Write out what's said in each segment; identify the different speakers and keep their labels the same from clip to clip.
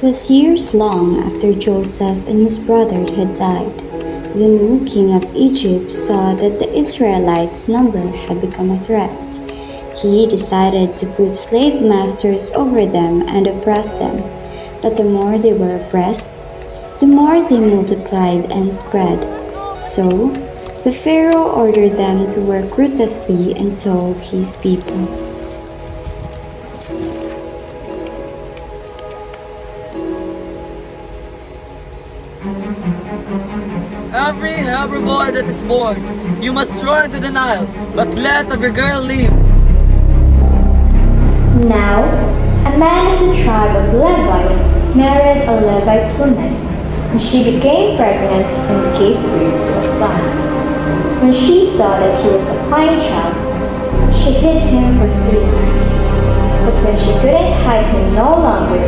Speaker 1: was years long after Joseph and his brother had died. The new king of Egypt saw that the Israelites' number had become a threat. He decided to put slave masters over them and oppress them. But the more they were oppressed, the more they multiplied and spread. So, the Pharaoh ordered them to work ruthlessly and told his people,
Speaker 2: Every Hebrew boy that is born, you must throw into the Nile, but let every girl live.
Speaker 3: Now, a man of the tribe of Levi married a Levite woman, and she became pregnant and gave birth to a son. When she saw that he was a fine child, she hid him for 3 months. But when she couldn't hide him no longer,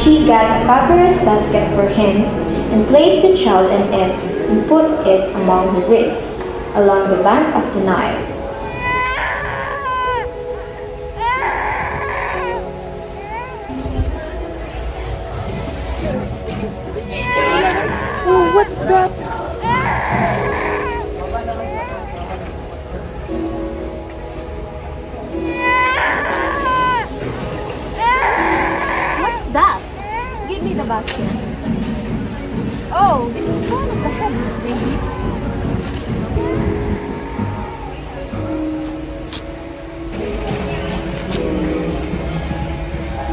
Speaker 3: she got a papyrus basket for him and placed the child in it and put it among the reeds along the bank of the Nile.
Speaker 4: Oh, what's that?
Speaker 5: What's that? Give me the basket. Oh, this is one of the Hebrews, baby.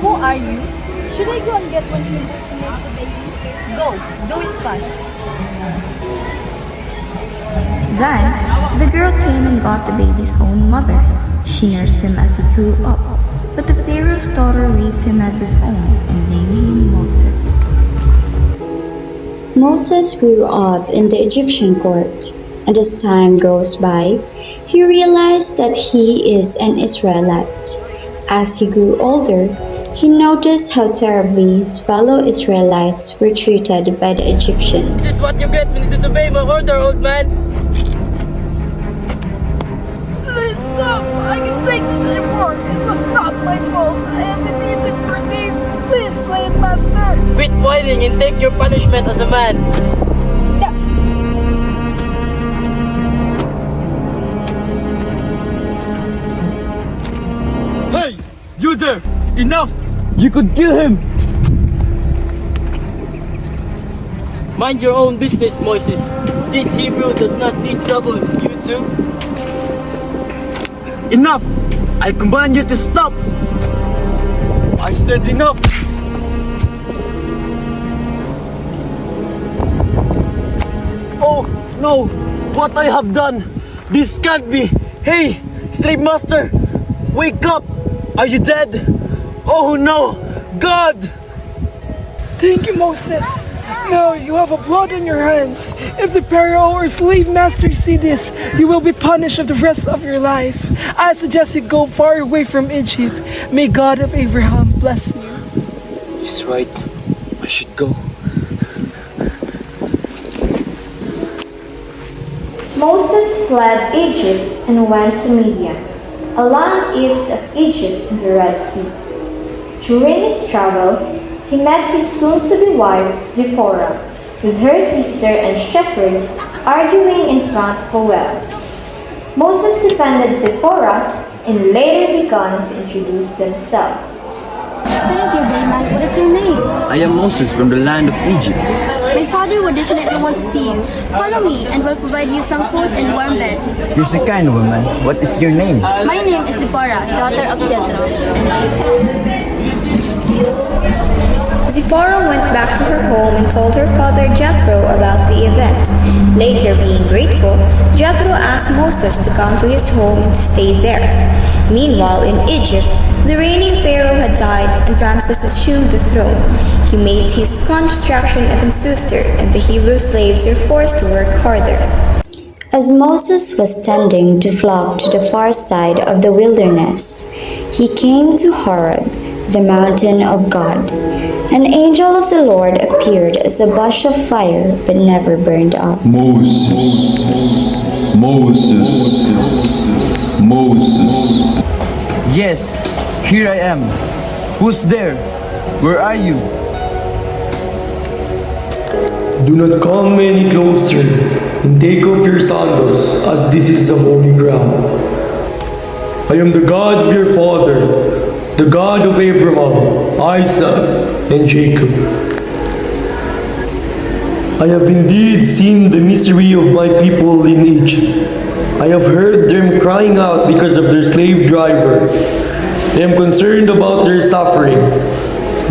Speaker 5: Who are you? Should I go and get one of your books and raise the baby? Go, do it fast.
Speaker 6: Then, the girl came and got the baby's own mother. She nursed him as he grew up, but the Pharaoh's daughter raised him as his own and named him Moses.
Speaker 1: Moses grew up in the Egyptian court, and as time goes by, he realized that he is an Israelite. As he grew older, he noticed how terribly his fellow Israelites were treated by the Egyptians.
Speaker 2: This is what you get when you disobey my order, old man. Please stop! I can take this anymore. It was not my fault. I have been eaten for days. Please, slave master. Quit whining and take your punishment as a man. Hey, you there! Enough! You could kill him! Mind your own business, Moses. This Hebrew does not need trouble. You too? Enough! I command you to stop! I said enough! Oh, no! What I have done! This can't be! Hey, slave master! Wake up! Are you dead? Oh no! God!
Speaker 4: Thank you, Moses. Now you have a blood on your hands. If the Pharaoh or slave master see this, you will be punished for the rest of your life. I suggest you go far away from Egypt. May God of Abraham bless you.
Speaker 2: He's right. I should go.
Speaker 3: Moses fled Egypt and went to Midian, a land east of Egypt in the Red Sea. During his travel, he met his soon-to-be wife Zipporah, with her sister and shepherds arguing in front of a well. Moses defended Zipporah and later began to introduce themselves.
Speaker 5: Thank you, Bayman. What is your name?
Speaker 2: I am Moses from the land of Egypt.
Speaker 5: My father would definitely want to see you. Follow me and we'll provide you some food and warm bed.
Speaker 2: You're a kind woman. What is your name?
Speaker 5: My name is Zipporah, daughter of Jethro.
Speaker 6: Zipporah went back to her home and told her father Jethro about the event. Later, being grateful, Jethro asked Moses to come to his home and to stay there. Meanwhile, in Egypt, the reigning pharaoh had died and Ramses assumed the throne. He made his construction even swifter, and the Hebrew slaves were forced to work harder.
Speaker 1: As Moses was tending to flock to the far side of the wilderness, he came to Horeb, the mountain of God. An angel of the Lord appeared as a bush of fire but never burned up.
Speaker 7: Moses, Moses, Moses.
Speaker 2: Yes, here I am. Who's there? Where are you?
Speaker 7: Do not come any closer, and take off your sandals, as this is the holy ground. I am the God of your father, the God of Abraham, Isaac, and Jacob. I have indeed seen the misery of my people in Egypt. I have heard them crying out because of their slave driver. I am concerned about their suffering.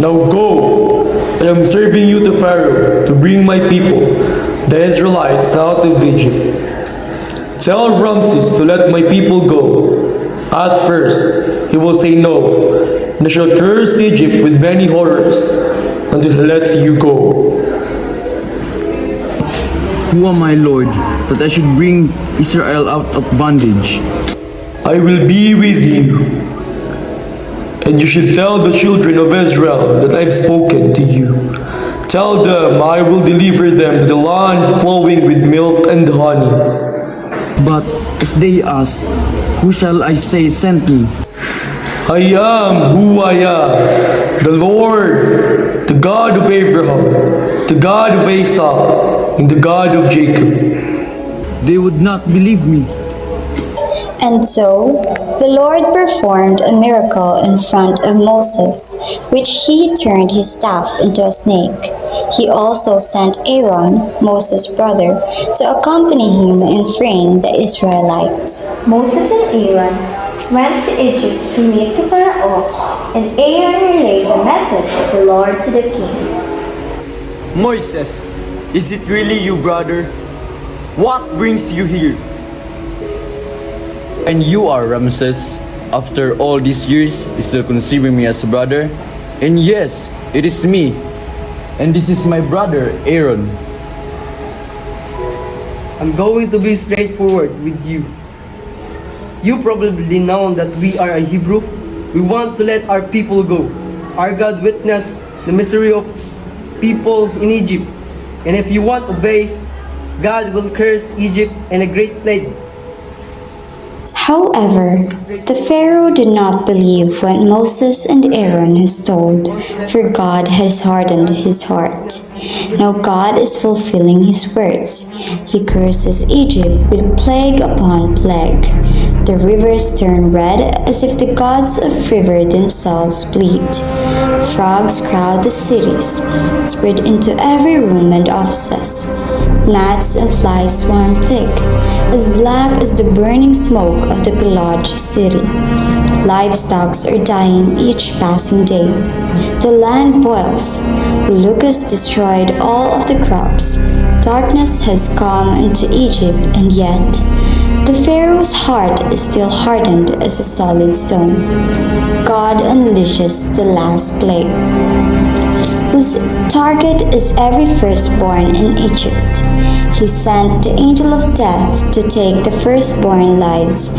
Speaker 7: Now go, I am serving you to Pharaoh to bring my people, the Israelites, out of Egypt. Tell Ramses to let my people go. At first, he will say no, and I shall curse Egypt with many horrors until he lets you go.
Speaker 2: Who am I, Lord, that I should bring Israel out of bondage?
Speaker 7: I will be with you, and you should tell the children of Israel that I've spoken to you. Tell them I will deliver them to the land flowing with milk and honey.
Speaker 2: But if they ask, who shall I say sent me?
Speaker 7: I am who I am, the Lord, the God of Abraham, the God of Isaac, and the God of Jacob.
Speaker 2: They would not believe me.
Speaker 1: And so the Lord performed a miracle in front of Moses, which he turned his staff into a snake. He also sent Aaron, Moses' brother, to accompany him in freeing the Israelites.
Speaker 3: Moses and Aaron went to Egypt to meet the Pharaoh, and Aaron relayed the message of the Lord to the king.
Speaker 2: Moses, is it really you, brother? What brings you here? And you are Ramses, after all these years, still considering me as a brother? And yes, it is me. And this is my brother, Aaron.
Speaker 8: I'm going to be straightforward with you. You probably know that we are a Hebrew. We want to let our people go. Our God witnessed the misery of people in Egypt. And if you won't obey, God will curse Egypt in a great plague.
Speaker 1: However, the Pharaoh did not believe what Moses and Aaron has told, for God has hardened his heart. Now God is fulfilling his words. He curses Egypt with plague upon plague. The rivers turn red as if the gods of river themselves bleed. Frogs crowd the cities, spread into every room and offices. Gnats and flies swarm thick, as black as the burning smoke of the pillaged city. Livestock are dying each passing day. The land boils. Locusts destroyed all of the crops. Darkness has come into Egypt, and yet the Pharaoh's heart is still hardened as a solid stone. God unleashes the last plague, whose target is every firstborn in Egypt. He sent the angel of death to take the firstborn lives,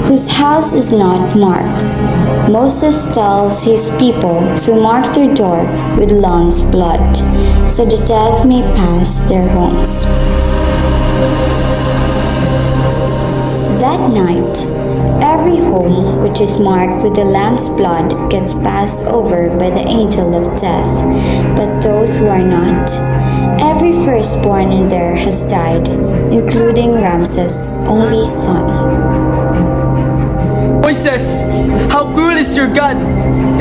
Speaker 1: whose house is not marked. Moses tells his people to mark their door with lamb's blood, so the death may pass their homes. That night, every home which is marked with the lamb's blood gets passed over by the angel of death, but those who are not, every firstborn in there has died, including Ramses' only son.
Speaker 2: Moses, how cruel is your God?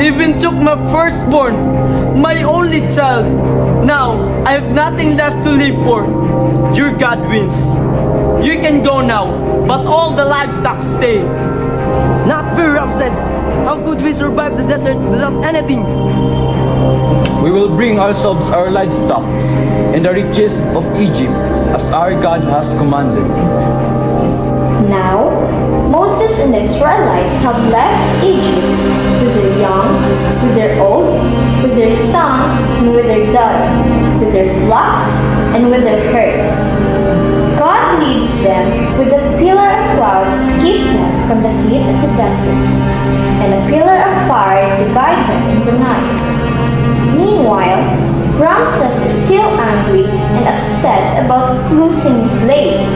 Speaker 2: He even took my firstborn, my only child. Now, I have nothing left to live for. Your God wins. You can go now, but all the livestock stay.
Speaker 8: Not fair, Ramses! How could we survive the desert without anything?
Speaker 2: We will bring ourselves our livestock and the riches of Egypt, as our God has commanded.
Speaker 3: Now, Moses and the Israelites have left Egypt with their young, with their old, with their sons and with their daughters, with their flocks and with their herds. God leads them with a pillar of clouds to keep them from the heat of the desert, and a pillar of fire to guide them in the night. Meanwhile, Ramses is still angry and upset about losing his slaves.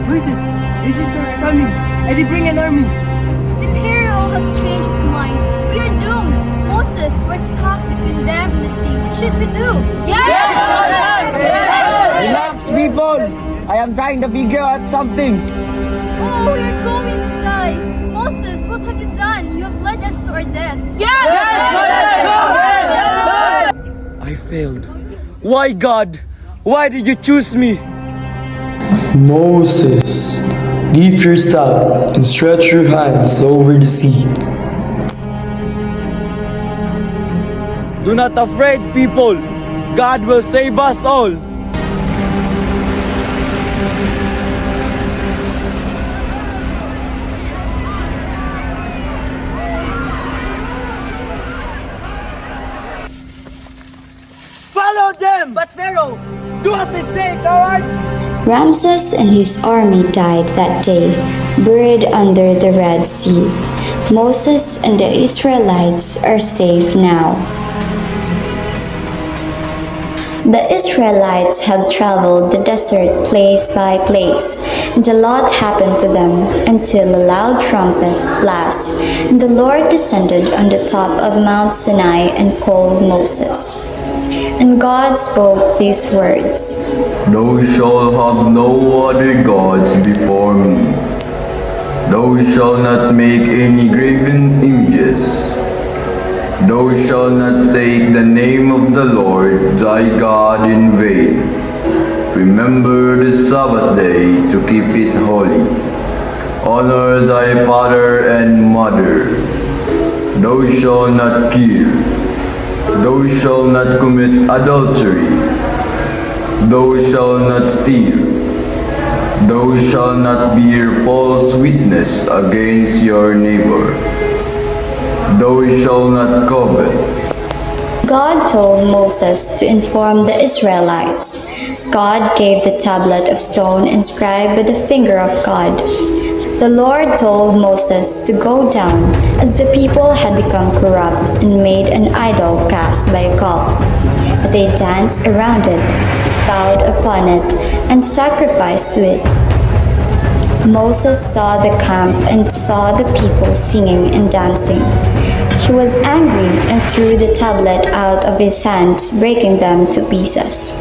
Speaker 8: Moses, Egypt are coming, and they bring an army.
Speaker 5: The Pharaoh has changed his mind. We are doomed. Moses, we're stuck between them and the sea. What should we do? Yes!
Speaker 2: Relax, people. I am trying to figure out something.
Speaker 5: Oh, we're going to die. Moses, what have you done? You have led us to our death.
Speaker 2: I failed. Why, God? Why did you choose me?
Speaker 7: Moses, lift your staff and stretch your hands over the sea.
Speaker 2: Do not afraid, people. God will save us all. Follow them!
Speaker 8: But Pharaoh,
Speaker 2: Do as they say, cowards!
Speaker 1: Ramses and his army died that day, buried under the Red Sea. Moses and the Israelites are safe now. The Israelites have traveled the desert place by place, and a lot happened to them until a loud trumpet blast, and the Lord descended on the top of Mount Sinai and called Moses. And God spoke these words:
Speaker 9: Thou shalt have no other gods before me. Thou shalt not make any graven images. Thou shalt not take the name of the Lord thy God in vain. Remember the Sabbath day to keep it holy. Honor thy father and mother. Thou shalt not kill. Thou shalt not commit adultery. Thou shalt not steal. Thou shalt not bear false witness against your neighbor. Thou shalt not covet.
Speaker 1: God told Moses to inform the Israelites. God gave the tablet of stone inscribed with the finger of God. The Lord told Moses to go down, as the people had become corrupt and made an idol cast by a calf. But they danced around it, bowed upon it, and sacrificed to it. Moses saw the camp and saw the people singing and dancing. He was angry and threw the tablet out of his hands, breaking them to pieces.